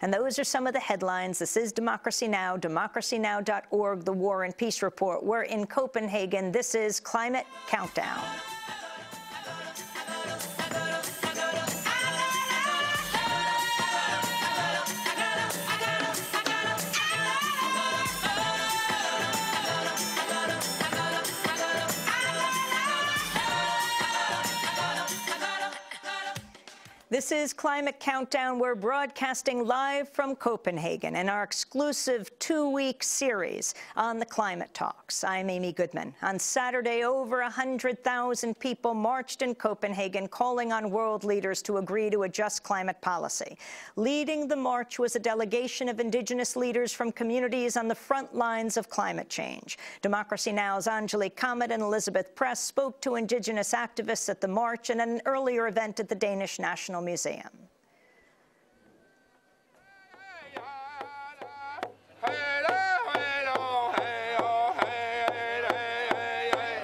And those are some of the headlines. This is Democracy Now!, democracynow.org, the War and Peace Report. We're in Copenhagen. This is Climate Countdown. This is Climate Countdown. We're broadcasting live from Copenhagen in our exclusive two-week series on the climate talks. I'm Amy Goodman. On Saturday, over 100,000 people marched in Copenhagen, calling on world leaders to agree to a just climate policy. Leading the march was a delegation of Indigenous leaders from communities on the front lines of climate change. Democracy Now!'s Anjali, Kamat, and Elizabeth Press spoke to Indigenous activists at the march and at an earlier event at the Danish National Museum.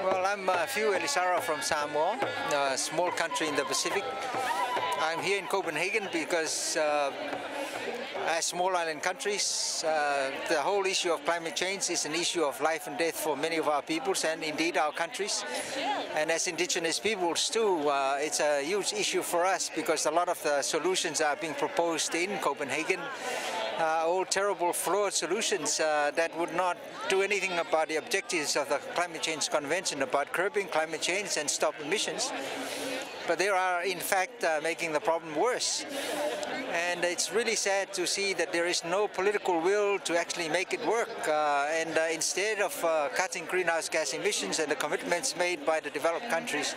Well, I'm Fiu Elisara from Samoa, a small country in the Pacific. I'm here in Copenhagen because as small island countries, the whole issue of climate change is an issue of life and death for many of our peoples and indeed our countries. And as indigenous peoples too, it's a huge issue for us because a lot of the solutions are being proposed in Copenhagen. All terrible, flawed solutions that would not do anything about the objectives of the Climate Change Convention about curbing climate change and stop emissions. But they are, in fact, making the problem worse. And it's really sad to see that there is no political will to actually make it work. Instead of cutting greenhouse gas emissions and the commitments made by the developed countries,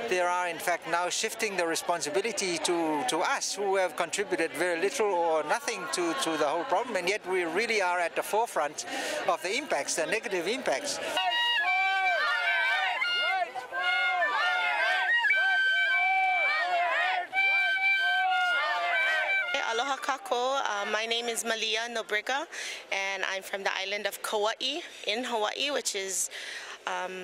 they are, in fact, now shifting the responsibility to us, who have contributed very little or nothing to the whole problem. And yet we really are at the forefront of the impacts, the negative impacts. Aloha kako. My name is Malia Nobriga, and I'm from the island of Kauai in Hawaii, which is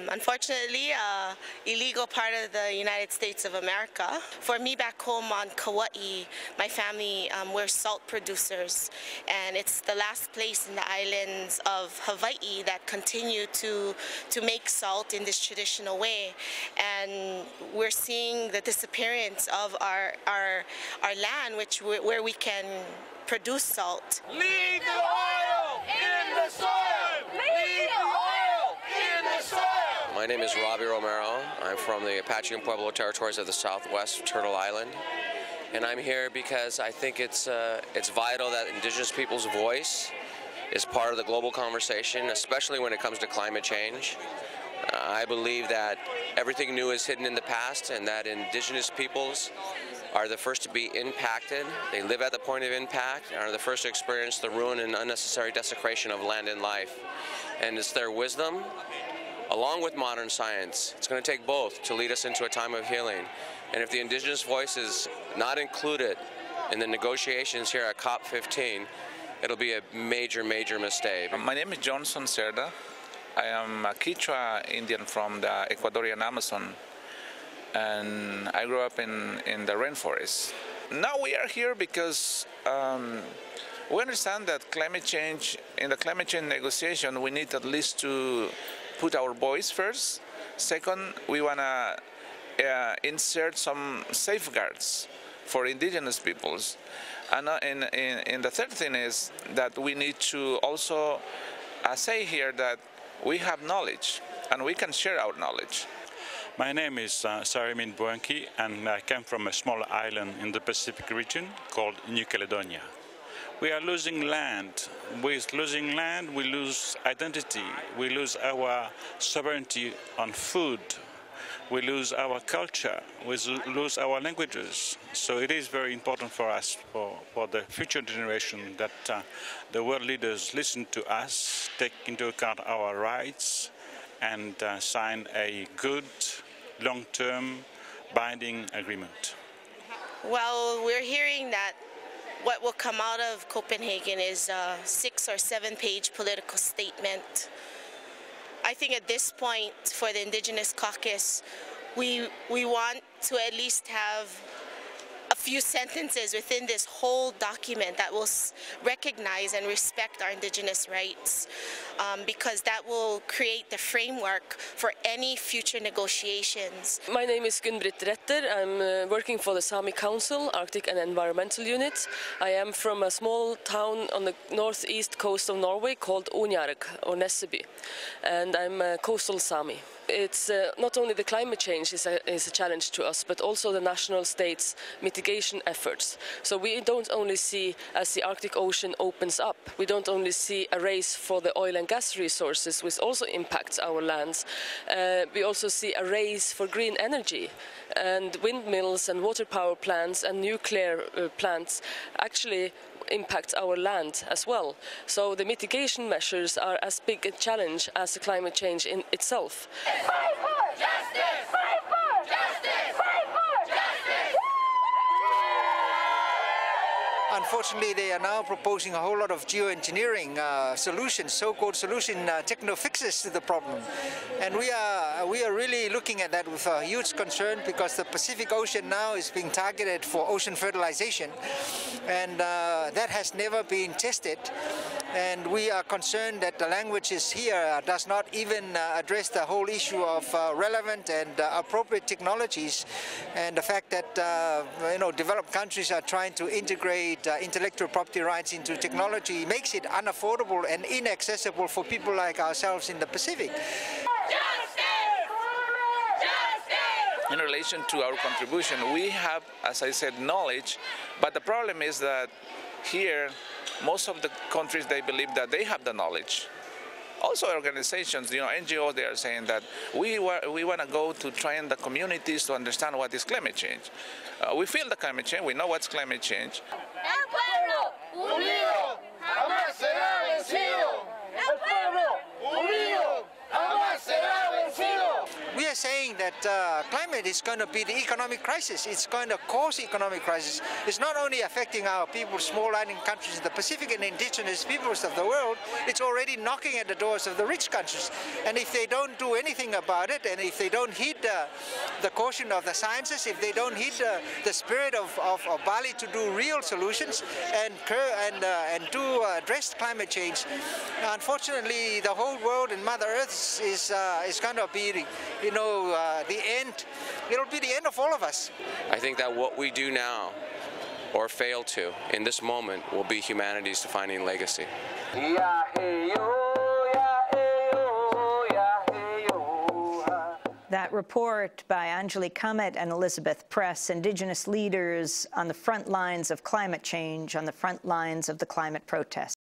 unfortunately an illegal part of the United States of America. For me back home on Kauai, my family, we're salt producers, and it's the last place in the islands of Hawaii that continue to make salt in this traditional way. And we're seeing the disappearance of our land, where we can produce salt. Leave the oil in the soil! Leave the oil in the soil! My name is Robbie Romero. I'm from the Apache and Pueblo territories of the southwest Turtle Island. And I'm here because I think it's vital that Indigenous people's voice is part of the global conversation, especially when it comes to climate change. I believe that everything new is hidden in the past and that Indigenous peoples are the first to be impacted. They live at the point of impact and are the first to experience the ruin and unnecessary desecration of land and life. And it's their wisdom, along with modern science. It's going to take both to lead us into a time of healing. And if the Indigenous voice is not included in the negotiations here at COP15, it'll be a major, major mistake. My name is Johnson Cerda. I am a Quechua Indian from the Ecuadorian Amazon, and I grew up in the rainforest. Now we are here because we understand that in the climate change negotiation, we need at least to put our voice first. Second, we want to insert some safeguards for indigenous peoples. And the third thing is that we need to also say here that we have knowledge and we can share our knowledge. My name is Sarimin Buanki, and I came from a small island in the Pacific region called New Caledonia. We are losing land. With losing land, we lose identity. We lose our sovereignty on food. We lose our culture. We lose our languages. So it is very important for us, for the future generation, that the world leaders listen to us, take into account our rights, and sign a good, long-term, binding agreement. Well, we're hearing that what will come out of Copenhagen is a 6 or 7 page political statement. I think at this point, for the Indigenous caucus, we want to at least have a few sentences within this whole document that will recognize and respect our Indigenous rights, because that will create the framework for any future negotiations. My name is Gunn-Britt Retter. I'm working for the Sami Council, Arctic and Environmental Unit. I am from a small town on the northeast coast of Norway called Onjark, or Nesseby, and I'm a coastal Sami. It's not only the climate change is a challenge to us, but also the national states' mitigation efforts. So we don't only see, as the Arctic Ocean opens up, we don't only see a race for the oil and gas resources, which also impacts our lands. We also see a race for green energy, and windmills and water power plants and nuclear plants actually impacts our land as well. So the mitigation measures are as big a challenge as the climate change in itself. Fight for justice! Fight for justice! Fight for justice! Unfortunately, they are now proposing a whole lot of geoengineering solutions, so-called techno fixes to the problem, and we are really looking at that with a huge concern, because the Pacific Ocean now is being targeted for ocean fertilization, and that has never been tested. And we are concerned that the languages here does not even address the whole issue of relevant and appropriate technologies, and the fact that developed countries are trying to integrate intellectual property rights into technology makes it unaffordable and inaccessible for people like ourselves in the Pacific. In relation to our contribution, we have, as I said, knowledge, but the problem is that here, most of the countries, they believe that they have the knowledge. Also organizations, NGOs, they are saying that we want to go to train the communities to understand what is climate change. We feel the climate change, we know what's climate change. El pueblo unido jamás será vencido. El pueblo unido jamás será vencido. We are saying that climate is going to be the economic crisis. It's going to cause economic crisis. It's not only affecting our people, small island countries in the Pacific and indigenous peoples of the world, it's already knocking at the doors of the rich countries. And if they don't do anything about it, and if they don't heed the caution of the sciences, if they don't heed the spirit of Bali to do real solutions and to address climate change, unfortunately the whole world and Mother Earth is going to be the end. It'll be the end of all of us. I think that what we do now, or fail to, in this moment, will be humanity's defining legacy. That report by Anjali, Kamat, and Elizabeth Press, Indigenous leaders on the front lines of climate change, on the front lines of the climate protests.